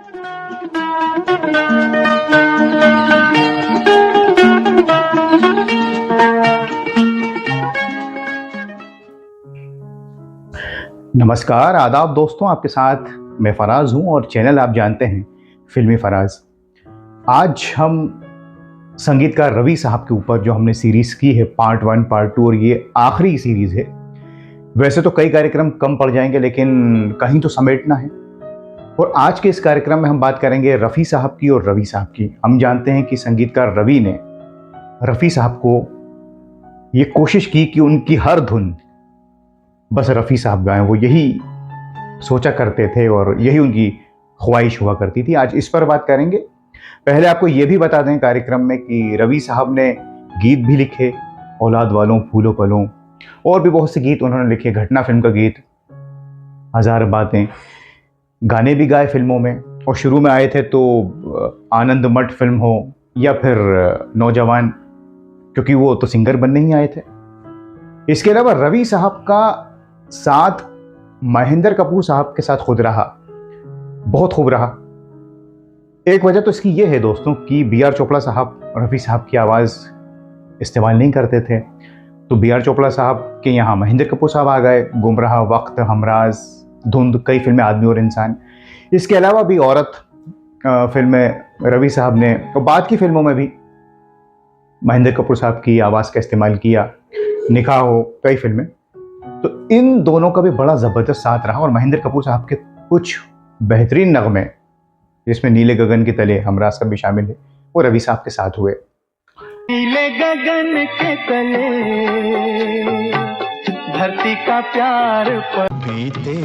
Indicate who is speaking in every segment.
Speaker 1: नमस्कार, आदाब दोस्तों, आपके साथ मैं फराज हूं और चैनल आप जानते हैं फिल्मी फराज। आज हम संगीतकार रवि साहब के ऊपर जो हमने सीरीज़ की है पार्ट 1 पार्ट 2 और ये आखिरी सीरीज़ है। वैसे तो कई कार्यक्रम कम पड़ जाएंगे लेकिन कहीं तो समेटना है और आज के इस कार्यक्रम में हम बात करेंगे रफ़ी साहब की और रवि साहब की। हम जानते हैं कि संगीतकार रवि ने रफ़ी साहब को ये कोशिश की कि उनकी हर धुन बस रफ़ी साहब गाएं, वो यही सोचा करते थे और यही उनकी ख्वाहिश हुआ करती थी। आज इस पर बात करेंगे। पहले आपको ये भी बता दें कार्यक्रम में कि रवि साहब ने गीत भी लिखे, औलाद वालों, फूलों पलों, और भी बहुत से गीत उन्होंने लिखे। घटना फिल्म का गीत, हजार बातें, गाने भी गाए फिल्मों में। और शुरू में आए थे तो आनंद मठ फिल्म हो या फिर नौजवान, क्योंकि वो तो सिंगर बनने ही आए थे। इसके अलावा रवि साहब का साथ महेंद्र कपूर साहब के साथ खुद रहा, बहुत खूब रहा। एक वजह तो इसकी ये है दोस्तों कि बी.आर. चोपड़ा साहब रफ़ी साहब की आवाज़ इस्तेमाल नहीं करते थे, तो बी.आर. चोपड़ा साहब के यहाँ महेंद्र कपूर साहब आ गए। गुमराह, वक्त, हमराज, धुंध, कई फिल्में, आदमी और इंसान। इसके अलावा भी औरत फिल्में रवि साहब ने, और बाद की फिल्मों में भी महेंद्र कपूर साहब की आवाज़ का इस्तेमाल किया। निकाह हो, कई फिल्में। तो इन दोनों का भी बड़ा ज़बरदस्त साथ रहा और महेंद्र कपूर साहब के कुछ बेहतरीन नगमे, जिसमें नीले गगन के तले हमराज का भी शामिल है, वो रवि साहब के साथ हुए।
Speaker 2: नीले गगन के तले धरती का प्यार पर बीते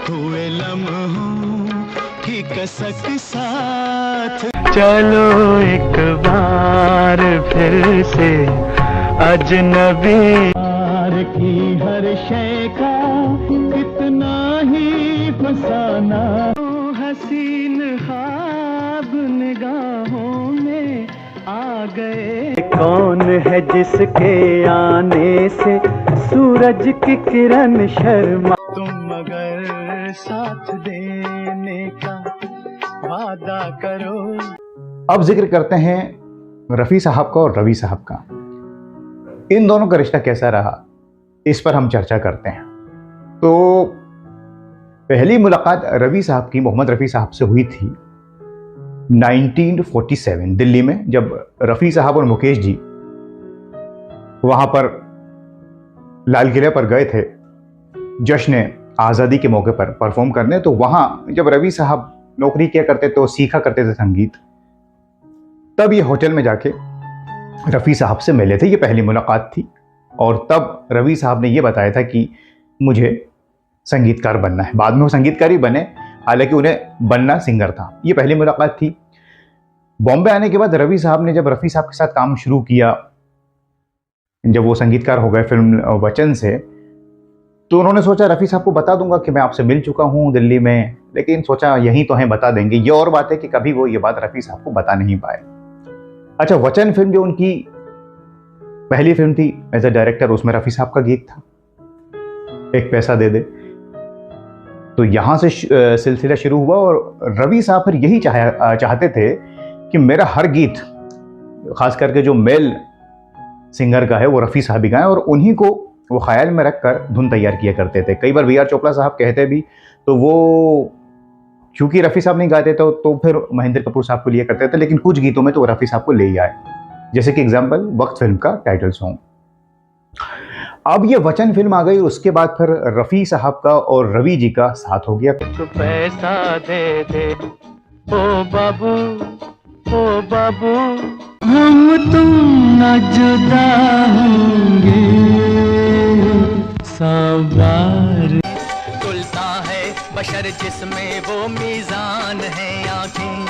Speaker 2: हुए लम्हों की कसक साथ, चलो एक बार फिर से अजनबी की हर शय का कितना ही फसाना, हसीन ख्वाब निगाहों में आ गए। कौन है जिसके आने से सूरज की किरण शर्मा, तुम मगर साथ देने का वादा करो।
Speaker 1: अब जिक्र करते हैं रफ़ी साहब का और रवि साहब का। इन दोनों का रिश्ता कैसा रहा, इस पर हम चर्चा करते हैं। तो पहली मुलाकात रवि साहब की मोहम्मद रफ़ी साहब से हुई थी 1947 दिल्ली में, जब रफ़ी साहब और मुकेश जी वहां पर लाल किले पर गए थे जश्न आज़ादी के मौके पर परफॉर्म करने। तो वहां जब रवि साहब नौकरी किया करते तो सीखा करते थे संगीत, तब ये होटल में जाके रफ़ी साहब से मिले थे। ये पहली मुलाकात थी और तब रवि साहब ने ये बताया था कि मुझे संगीतकार बनना है। बाद में वो संगीतकार ही बने, हालांकि उन्हें बनना सिंगर था। ये पहली मुलाकात थी। बॉम्बे आने के बाद रवि साहब ने जब रफ़ी साहब के साथ काम शुरू किया, जब वो संगीतकार हो गए फिल्म वचन से, तो उन्होंने सोचा रफ़ी साहब को बता दूंगा कि मैं आपसे मिल चुका हूँ दिल्ली में, लेकिन सोचा यहीं तो हैं, बता देंगे। ये और बात है कि कभी वो ये बात रफ़ी साहब को बता नहीं पाए। अच्छा, वचन फिल्म जो उनकी पहली फिल्म थी एज अ डायरेक्टर, उसमें रफ़ी साहब का गीत था, एक पैसा दे दे। तो यहाँ से सिलसिला शुरू हुआ और रवि साहब फिर यही चाहते थे कि मेरा हर गीत, खास करके जो मेल सिंगर का है, वो रफ़ी साहब ही गाएं, और उन्हीं को वो ख्याल में रखकर धुन तैयार किया करते थे। कई बार बी.आर. चोपड़ा साहब कहते भी, तो वो क्योंकि रफ़ी साहब नहीं गाते थे तो फिर महेंद्र कपूर साहब को लिया करते थे, लेकिन कुछ गीतों में तो रफ़ी साहब को ले ही आए, जैसे कि एग्जाम्पल वक्त फिल्म का टाइटल सॉन्ग। अब ये वचन फिल्म आ गई, उसके बाद फिर रफ़ी साहब का और रवि जी का साथ हो गया।
Speaker 2: तो पैसा दे दे ओ बाबू, ओ बाबू, हम तुम न जुदा होंगे, सवार तुलता है बशर जिसमें वो मीज़ान है आँखें,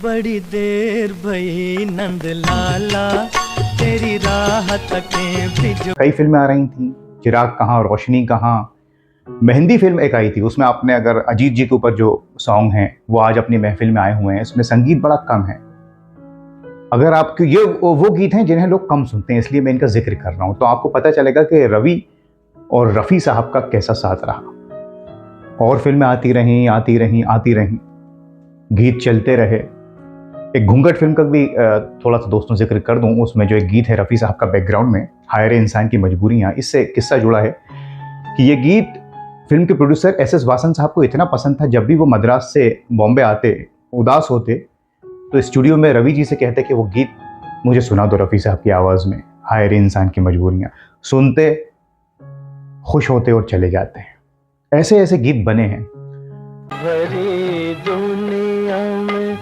Speaker 2: बड़ी देर भई नंद लाला तेरी राह तके भी जो।
Speaker 1: कई फिल्में आ रही थी, चिराग कहाँ, रोशनी कहाँ। मेहंदी फिल्म एक आई थी, उसमें आपने अगर अजीत जी के ऊपर जो सॉन्ग हैं वो आज अपनी महफिल में आए हुए हैं, इसमें संगीत बड़ा कम है। अगर आपके ये वो गीत हैं जिन्हें लोग कम सुनते हैं, इसलिए मैं इनका जिक्र कर रहा हूँ, तो आपको पता चलेगा कि रवि और रफ़ी साहब का कैसा साथ रहा। और फिल्में आती रहीं आती रहीं आती रहीं। गीत चलते रहे। एक घूंघट फिल्म का भी थोड़ा सा दोस्तों जिक्र कर दूं, उसमें जो एक गीत है रफ़ी साहब का बैकग्राउंड में, हाय रे इंसान की मजबूरियाँ, इससे किस्सा जुड़ा है कि ये गीत फिल्म के प्रोड्यूसर एस वासन साहब को इतना पसंद था, जब भी वो मद्रास से बॉम्बे आते उदास होते तो स्टूडियो में रवि जी से कहते कि वो गीत मुझे सुना दो रफ़ी साहब की आवाज़ में, हाय रे इंसान की मजबूरियाँ। सुनते, खुश होते और चले जाते हैं। ऐसे ऐसे गीत बने हैं।
Speaker 2: भरी दुनिया में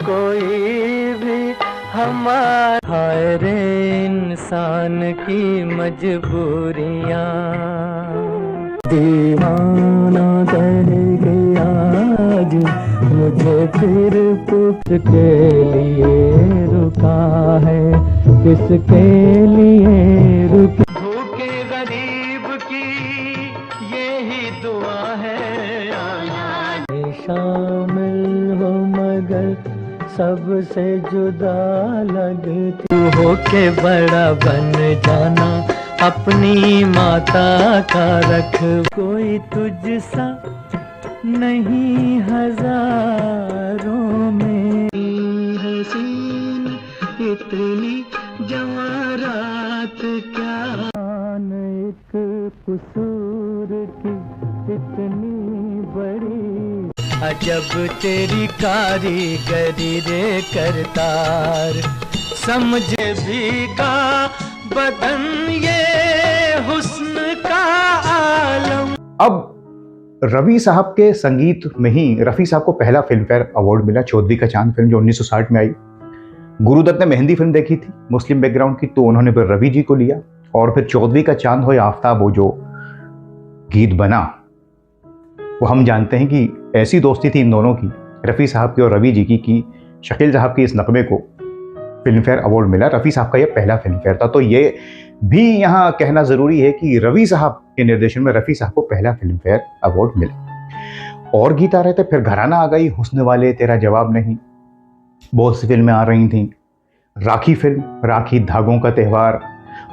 Speaker 2: कोई भी हमारा, हाय रे इंसान की मजबूरियाँ, दीवाना कर गया आज मुझे, फिर पुत्र के लिए रुका है, किसके लिए रुका, भूखे गरीब की यही दुआ है, शामिल हो मगर सबसे जुदा लगती, तू होके बड़ा बन जाना, अपनी माता का रख, कोई तुझसा नहीं हजारों में, हसीन इतनी जवारात क्या, एक कसूर की इतनी बड़ी, अजब तेरी कारीगरी रे करतार, समझे भी का बदन ये हुस्न का आलम।
Speaker 1: अब रवि साहब के संगीत में ही रफ़ी साहब को पहला फिल्म फेयर अवार्ड मिला, चौधरी का चांद फिल्म जो 1960 में आई। गुरुदत्त ने मेहंदी फिल्म देखी थी मुस्लिम बैकग्राउंड की, तो उन्होंने फिर रवि जी को लिया, और फिर चौधरी का चांद हो या आफ्ताब हो जो गीत बना, वो हम जानते हैं कि ऐसी दोस्ती थी इन दोनों की, रफ़ी साहब की और रवि जी की, कि शकील साहब की इस नगमे को फिल्म फेयर अवार्ड मिला। रफ़ी साहब का यह पहला फिल्म फेयर था, तो ये भी यहाँ कहना ज़रूरी है कि रवि साहब के निर्देशन में रफ़ी साहब को पहला फिल्म फेयर अवार्ड मिला। और गीत आ रहे थे, फिर घराना आ गई, हुस्न वाले, तेरा जवाब नहीं, बहुत सी फिल्में आ रही थीं, राखी फिल्म, राखी, धागों का त्यौहार,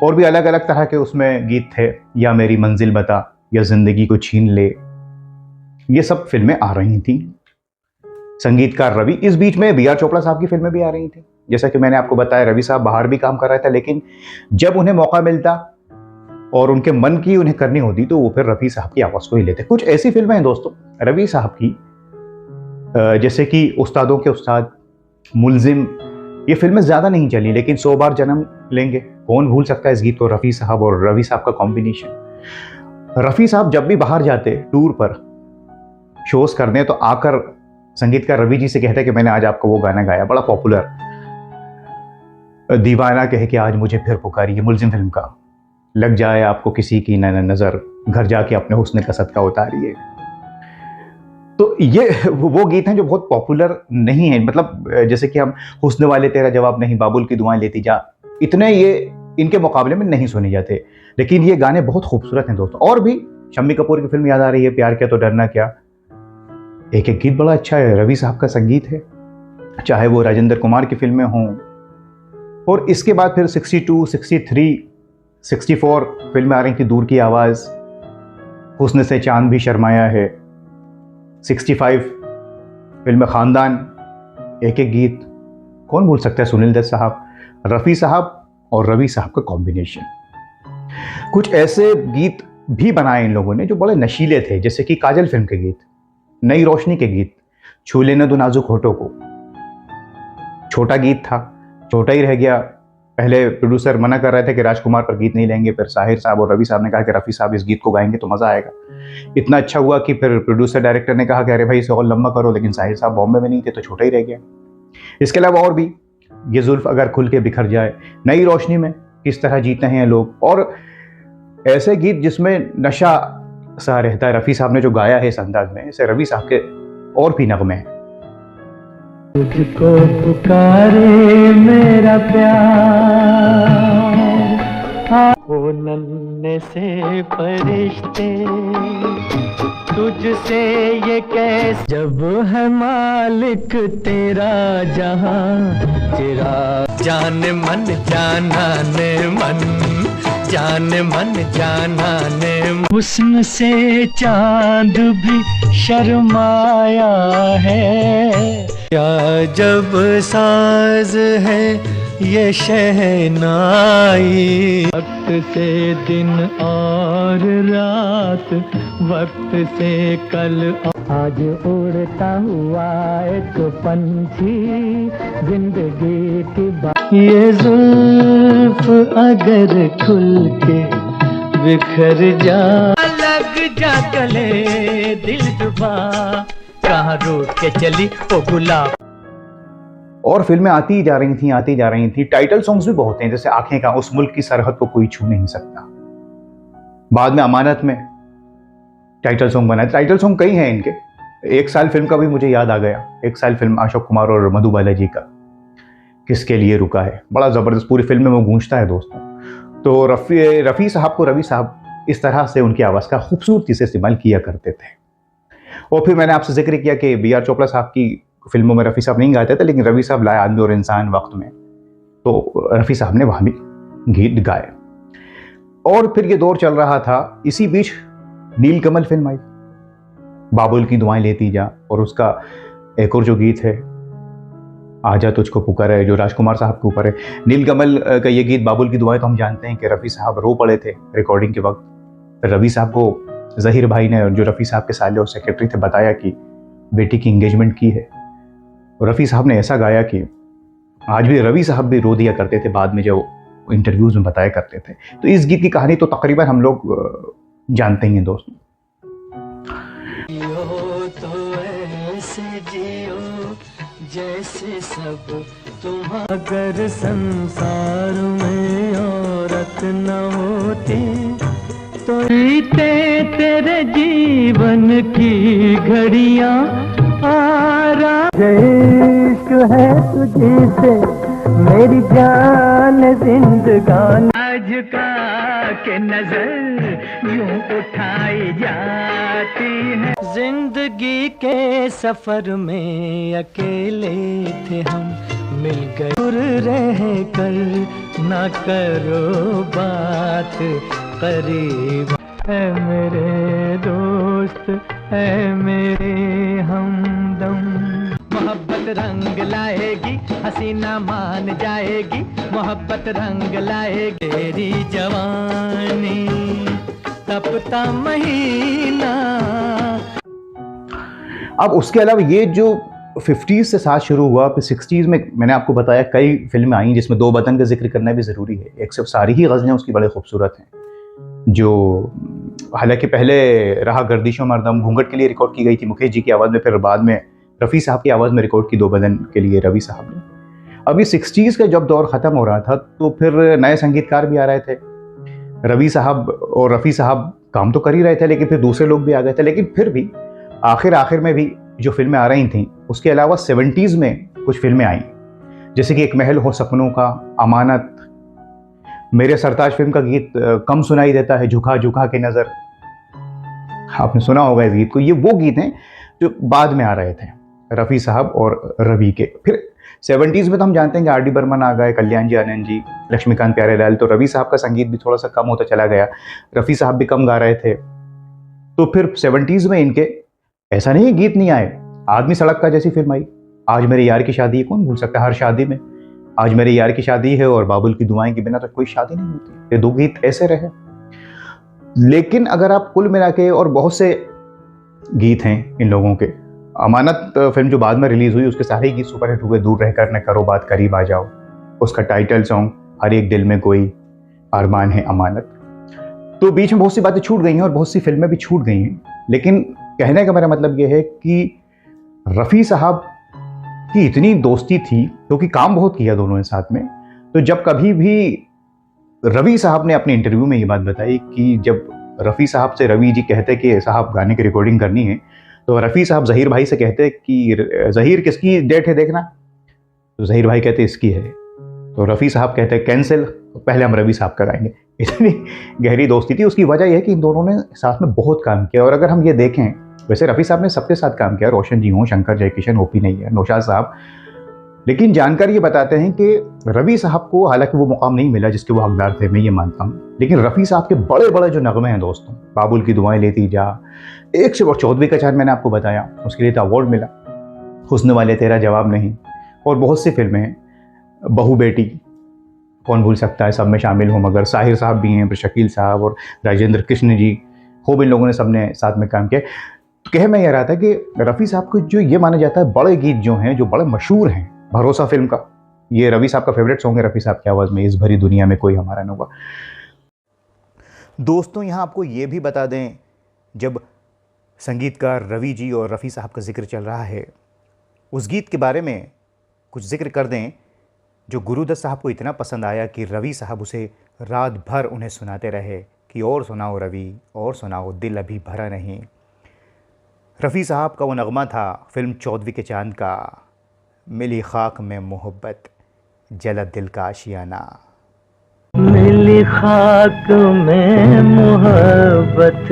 Speaker 1: और भी अलग अलग तरह के उसमें गीत थे, या मेरी मंजिल बता, या जिंदगी को छीन ले, ये सब फिल्में आ रही थी। संगीतकार रवि, इस बीच में बी आर चोपड़ा साहब की फिल्में भी आ रही थी। जैसा कि मैंने आपको बताया, रवि साहब बाहर भी काम कर रहे थे, लेकिन जब उन्हें मौका मिलता और उनके मन की उन्हें करनी होती तो वो फिर रवि साहब की आवाज़ को ही लेते। कुछ ऐसी फिल्में हैं दोस्तों रवि साहब की, जैसे कि उस्तादों के उस्ताद, मुलजिम, ये फिल्में ज़्यादा नहीं चली, लेकिन 100 बार जन्म लेंगे, कौन भूल सकता है इस गीत को, रफ़ी साहब और रवि साहब का कॉम्बिनेशन। रफ़ी साहब जब भी बाहर जाते टूर पर शोज करने, तो आकर संगीतकार रवि जी से कहते कि मैंने आज आपको वो गाना गाया, बड़ा पॉपुलर, दीवाना कह के आज मुझे फिर पुकारिए, मुलजिम फिल्म का, लग जाए आपको किसी की नज़र, घर जाके अपने हुस्न का सदका उतारिए। तो ये वो गीत हैं जो बहुत पॉपुलर नहीं है, मतलब जैसे कि हम हुस्न वाले, तेरा जवाब नहीं, बाबुल की दुआएं लेती जा, इतने ये इनके मुकाबले में नहीं सुने जाते, लेकिन ये गाने बहुत खूबसूरत हैं दोस्तों। और भी शम्मी कपूर की फिल्म याद आ रही है, प्यार किया तो डरना क्या, एक एक गीत बड़ा अच्छा है, रवि साहब का संगीत है, चाहे वो राजेंद्र कुमार की फिल्में हों, और इसके बाद फिर 62, 63, 64 फिल्में आ रही थी, दूर की आवाज़, हुस्न से चांद भी शर्माया है, 65 फिल्म खानदान, एक एक गीत, कौन भूल सकता है सुनील दत्त साहब, रफ़ी साहब और रवि साहब का कॉम्बिनेशन। कुछ ऐसे गीत भी बनाए इन लोगों ने जो बड़े नशीले थे, जैसे कि काजल फिल्म के गीत, नई रोशनी के गीत, छू लेने दो नाजुक होठों को, छोटा गीत था, छोटा ही रह गया। पहले प्रोड्यूसर मना कर रहे थे कि राजकुमार पर गीत नहीं लेंगे, फिर साहिर साहब और रवि साहब ने कहा कि रफ़ी साहब इस गीत को गाएंगे तो मज़ा आएगा। इतना अच्छा हुआ कि फिर प्रोड्यूसर डायरेक्टर ने कहा कि अरे भाई इसे और लंबा करो, लेकिन साहिर साहब बॉम्बे में नहीं थे तो छोटा ही रह गया। इसके अलावा और भी, ये जुल्फ अगर खुल के बिखर जाए, नई रोशनी में, किस तरह जीते हैं लोग, और ऐसे गीत जिसमें नशा सा रहता है, रफ़ी साहब ने जो गाया है इस अंदाज में, ऐसे रवि साहब के और भी नगमे हैं।
Speaker 2: तुझको पुकारे मेरा प्यार, ओ नन्हे से फरिश्ते, तुझसे ये कैसे, जब है मालिक तेरा जहां, तेरा जान मन जाना ने मन, जान मन जाना ने, हुस्न से चांद भी शर्माया है, क्या जब साज है ये शहनाई, वक्त से दिन और रात, वक्त से कल। आज उड़ता हुआ एक पंछी जिंदगी की बात, ये जुल्फ अगर खुल के बिखर जा, लग जा गले दिल जुबा, कहाँ रूठ के चली वो गुलाब।
Speaker 1: और फिल्में आती ही जा रही थी। टाइटल सॉन्ग्स भी बहुत हैं, जैसे आंखें का, उस मुल्क की सरहद को कोई छू नहीं सकता। बाद में अमानत में टाइटल सॉन्ग बना है। टाइटल सॉन्ग कई हैं इनके। एक साल फिल्म का भी मुझे याद आ गया, एक साल फिल्म अशोक कुमार और मधु बालाजी का, किसके लिए रुका है, बड़ा जबरदस्त पूरी फिल्म में वो गूंजता है दोस्तों। तो रफ़ी साहब को रवि साहब इस तरह से उनकी आवाज़ का खूबसूरती से इस्तेमाल किया करते थे। और फिर मैंने आपसे जिक्र किया कि बी आर चोपड़ा साहब की फिल्मों में रफ़ी साहब नहीं गाते थे, लेकिन रवि साहब लाए आदमी और इंसान वक्त में, तो रफ़ी साहब ने वहाँ भी गीत गाए। और फिर ये दौर चल रहा था। इसी बीच नीलकमल फिल्म आई, बाबुल की दुआएं लेती जा, और उसका एक और जो गीत है आजा तुझको पुकार है, जो राजकुमार साहब के ऊपर है। नीलकमल का ये गीत बाबुल की दुआएं, तो हम जानते हैं कि रफ़ी साहब रो पड़े थे रिकॉर्डिंग के वक्त। रवि साहब को ज़हीर भाई ने, जो रफ़ी साहब के साले और सेक्रेटरी थे, बताया कि बेटी की इंगेजमेंट की है। और रफ़ी साहब ने ऐसा गाया कि आज भी रवि साहब भी रो दिया करते थे बाद में, जब इंटरव्यूज में बताया करते थे। तो इस गीत की कहानी तो तकरीबन हम लोग जानते ही हैं दोस्तों।
Speaker 2: तो ऐसे जियो जैसे सब तुम, अगर संसार में औरत न होती तो बीते तेरे जीवन की घड़ियां आरा। इश्क है तुझी से मेरी जान जिंदगान, आज का के नजर यूं उठाई जाती है। जिंदगी के सफर में अकेले थे हम, मिल गए दूर रह कर ना करो बात, करीब है मेरे दोस्त, है मेरे हमदम। मोहब्बत रंग लाएगी, हसीना मान जाएगी, मोहब्बत रंग लाएगी तेरी जवानी, तपता महीना।
Speaker 1: अब उसके अलावा ये जो 50s से साथ शुरू हुआ, फिर 60s में मैंने आपको बताया कई फिल्में आई जिसमें दो बदन का जिक्र करना भी ज़रूरी है। एक सब सारी ही गज़लें उसकी बड़े खूबसूरत हैं, जो हालांकि पहले रहा गर्दिशों मर्दम घूंघट के लिए रिकॉर्ड की गई थी मुकेश जी की आवाज़ में, फिर बाद में रफ़ी साहब की आवाज़ में रिकॉर्ड की दो बदन के लिए रवि साहब ने। अभी 60s का जब दौर ख़त्म हो रहा था, तो फिर नए संगीतकार भी आ रहे थे। रवि साहब और रफ़ी साहब काम तो कर ही रहे थे, लेकिन फिर दूसरे लोग भी आ गए थे। लेकिन फिर भी आखिर में भी जो फिल्में आ रही थीं, उसके अलावा 70s में कुछ फिल्में आईं, जैसे कि एक महल हो सपनों का, अमानत, मेरे सरताज फिल्म का गीत कम सुनाई देता है, झुका झुका के नज़र, आपने सुना होगा इस गीत को। ये वो गीत हैं जो बाद में आ रहे थे रफ़ी साहब और रवि के। फिर 70s में तो हम जानते हैं कि आर डी बर्मन आ गए, कल्याण जी आनंद जी, लक्ष्मीकांत प्यारेलाल, तो रवि साहब का संगीत भी थोड़ा सा कम होता चला गया, रफ़ी साहब भी कम गा रहे थे। तो फिर 70s में इनके ऐसा नहीं गीत नहीं आए। आदमी सड़क का जैसी फिल्म आई, आज मेरे यार की शादी है, कौन भूल सकता है, हर शादी में आज मेरे यार की शादी है और बाबुल की दुआएं के बिना तो कोई शादी नहीं होती। ये दो गीत ऐसे रहे। लेकिन अगर आप कुल मिला के, और बहुत से गीत हैं इन लोगों के, अमानत फिल्म जो बाद में रिलीज हुई उसके सारे गीत सुपरहिट हुए। दूर रहकर न करो बात, करीब आ जाओ, उसका टाइटल सॉन्ग, हर एक दिल में कोई अरमान है, अमानत। तो बीच में बहुत सी बातें छूट गई हैं और बहुत सी फिल्में भी छूट गई हैं। लेकिन कहने का मेरा मतलब यह है कि रफ़ी साहब की इतनी दोस्ती थी, क्योंकि काम बहुत किया दोनों ने साथ में। तो जब कभी भी रवि साहब ने अपने इंटरव्यू में ये बात बताई कि जब रफ़ी साहब से रवि जी कहते कि साहब गाने की रिकॉर्डिंग करनी है, तो रफ़ी साहब ज़हीर भाई से कहते कि ज़हीर किसकी डेट है देखना, तो ज़हीर भाई कहते इसकी है, तो रफ़ी साहब कहते कैंसिल, पहले हम रवि साहब का गाएंगे। इतनी गहरी दोस्ती थी। उसकी वजह यह है कि इन दोनों ने साथ में बहुत काम किया। और अगर हम ये देखें, वैसे रफ़ी साहब ने सबके साथ काम किया, रोशन जी हों, शंकर जयकिशन, ओपी नहीं है, नौशाद साहब, लेकिन जानकार ये बताते हैं कि रवि साहब को हालांकि वो मुकाम नहीं मिला जिसके वो हकदार थे, मैं ये मानता हूँ, लेकिन रफ़ी साहब के बड़े बड़े जो नगमे हैं दोस्तों, बाबुल की दुआएं लेती जा, एक से और चौधरी का चांद मैंने आपको बताया, उसके लिए तो अवार्ड मिला। हुस्न वाले तेरा जवाब नहीं, और बहुत सी फिल्में हैं, बहू बेटी कौन भूल सकता है, सब में शामिल हूँ, मगर साहिर साहब भी हैं, फिर शकील साहब और राजेंद्र कृष्ण जी, खूब इन लोगों ने सबने साथ में काम किया। कह मैं ये रहा था कि रफ़ी साहब को जो ये माना जाता है बड़े गीत जो हैं, जो बड़े मशहूर हैं, भरोसा फिल्म का, ये रवि साहब का फेवरेट सॉन्ग है, रफ़ी साहब की आवाज़ में, इस भरी दुनिया में कोई हमारा न होगा। दोस्तों यहाँ आपको ये भी बता दें, जब संगीतकार रवि जी और रफ़ी साहब का जिक्र चल रहा है, उस गीत के बारे में कुछ जिक्र कर दें जो गुरुदत्त साहब को इतना पसंद आया कि रवि साहब उसे रात भर उन्हें सुनाते रहे कि और सुनाओ रवि, और सुनाओ, दिल अभी भरा नहीं। रफ़ी साहब का वो नगमा था फिल्म चौदहवीं के चांद का, मिली खाक में मोहब्बत जला दिल का आशियाना।
Speaker 2: मिली खाक में मोहब्बत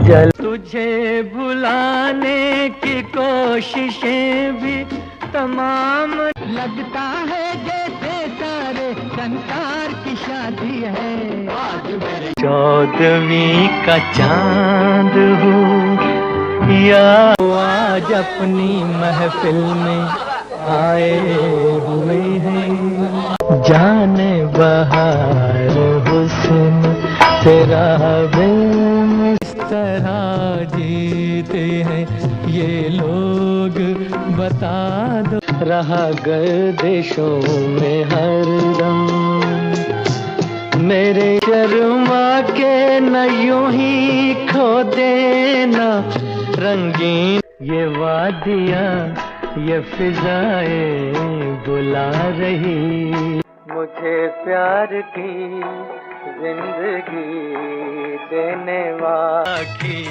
Speaker 2: जल, तुझे भुलाने की कोशिशें भी तमाम, लगता है जैसे सारे संसार की शादी है। आज मेरे चौदहवीं का चांद हूँ या आज अपनी महफिल में आए हुए हैं, जाने बहार हुस्न तेरा बिन, इस तरह जीते हैं ये लोग बता दो, रहा गर्दिशों में हरदम, मेरे शर्मा के न यूं ही खो देना रंगीन, ये वादियाँ ये फिजाएं बुला रही, मुझे प्यार की जिंदगी देने वाली,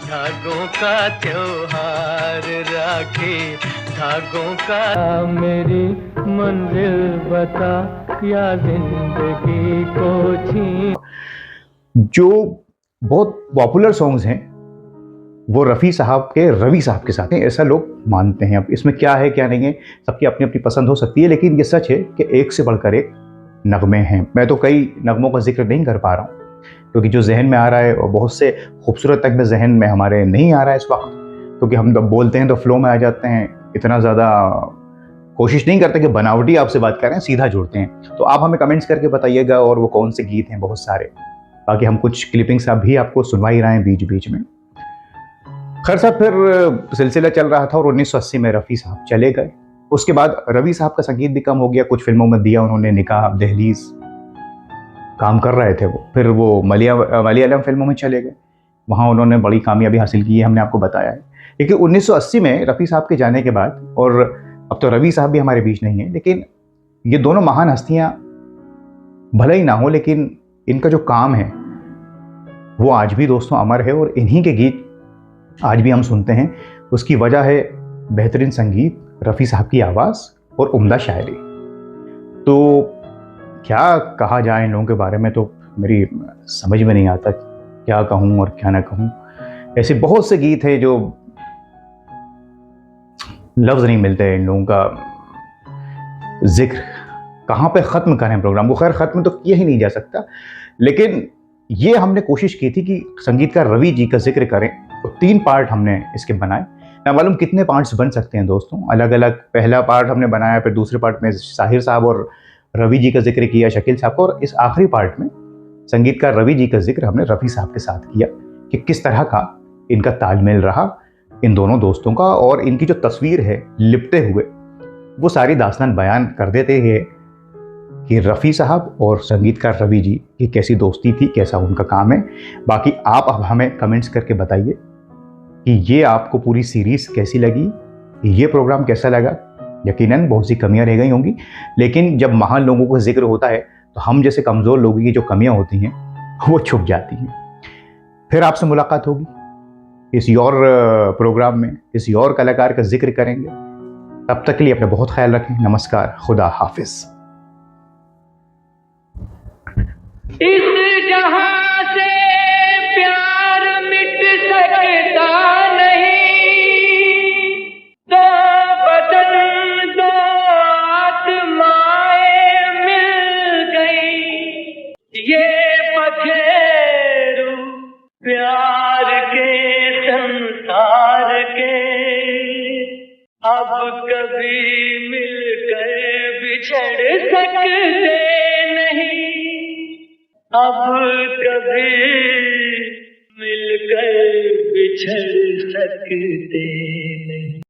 Speaker 2: धागों का त्योहार राखी, धागों का, मेरी मंजिल बता या जिंदगी को छीन।
Speaker 1: जो बहुत पॉपुलर सॉन्ग्स हैं वो रफ़ी साहब के रवि साहब के साथ हैं, ऐसा लोग मानते हैं। अब इसमें क्या है क्या नहीं है, सबकी अपनी अपनी पसंद हो सकती है, लेकिन ये सच है कि एक से बढ़कर एक नगमे हैं। मैं तो कई नगमों का जिक्र नहीं कर पा रहा हूँ क्योंकि जो जहन में आ रहा है और बहुत से खूबसूरत तक में जहन में हमारे नहीं आ रहा है इस वक्त, क्योंकि हम जब बोलते हैं तो फ्लो में आ जाते हैं, इतना ज़्यादा कोशिश नहीं करते कि बनावटी आपसे बात करें, सीधा जुड़ते हैं। तो आप हमें कमेंट्स करके बताइएगा और वो कौन से गीत हैं, बहुत सारे, बाकी हम कुछ क्लिपिंग्स भी आपको सुनवा ही रहे हैं बीच बीच में। खैर साहब, फिर सिलसिला चल रहा था और 1980 में रफ़ी साहब चले गए। उसके बाद रवि साहब का संगीत भी कम हो गया, कुछ फिल्मों में दिया उन्होंने, निकाह, दहलीज, काम कर रहे थे वो। फिर वो मलयालम फिल्मों में चले गए, वहाँ उन्होंने बड़ी कामयाबी हासिल की है, हमने आपको बताया है। लेकिन 1980 में रफ़ी साहब के जाने के बाद, और अब तो रवि साहब भी हमारे बीच नहीं है, लेकिन ये दोनों महान हस्तियाँ भले ही ना हो, लेकिन इनका जो काम है वो आज भी दोस्तों अमर है, और इन्हीं के गीत आज भी हम सुनते हैं। उसकी वजह है बेहतरीन संगीत, रफ़ी साहब की आवाज़ और उम्दा शायरी। तो क्या कहा जाए इन लोगों के बारे में, तो मेरी समझ में नहीं आता क्या कहूँ और क्या ना कहूँ। ऐसे बहुत से गीत हैं जो लफ्ज़ नहीं मिलते इन लोगों का जिक्र, कहाँ पे ख़त्म करें प्रोग्राम को। खैर ख़त्म तो किया ही नहीं जा सकता, लेकिन ये हमने कोशिश की थी कि संगीतकार रवि जी का जिक्र करें, तो 3 पार्ट हमने इसके बनाए। ना मालूम कितने पार्ट्स बन सकते हैं दोस्तों, अलग अलग। पहला पार्ट हमने बनाया, फिर दूसरे पार्ट में साहिर साहब और रवि जी का जिक्र किया, शकील साहब का, और इस आखिरी पार्ट में संगीतकार रवि जी का जिक्र हमने रफ़ी साहब के साथ किया कि किस तरह का इनका तालमेल रहा इन दोनों दोस्तों का, और इनकी जो तस्वीर है लिपटे हुए, वो सारी दास्तान बयान कर देते हैं कि रफ़ी साहब और संगीतकार रवि जी की कैसी दोस्ती थी, कैसा उनका काम है। बाकी आप अब हमें कमेंट्स करके बताइए कि ये आपको पूरी सीरीज़ कैसी लगी, ये प्रोग्राम कैसा लगा। यकीनन बहुत सी कमियां रह गई होंगी, लेकिन जब महान लोगों का जिक्र होता है तो हम जैसे कमज़ोर लोगों की जो कमियां होती हैं वो छुप जाती हैं। फिर आपसे मुलाकात होगी किसी और प्रोग्राम में, किसी और कलाकार का जिक्र करेंगे। तब तक के लिए अपना बहुत ख्याल रखें। नमस्कार, खुदा हाफिज़।
Speaker 2: इस जहां से प्यार मिट सकता नहीं, दो बदन दो आत्माएं मिल गई, ये पखेरु प्यार के संसार के अब कभी मिलकर बिछड़ सकते नहीं, अब कभी मिलकर बिछड़ सकते नहीं।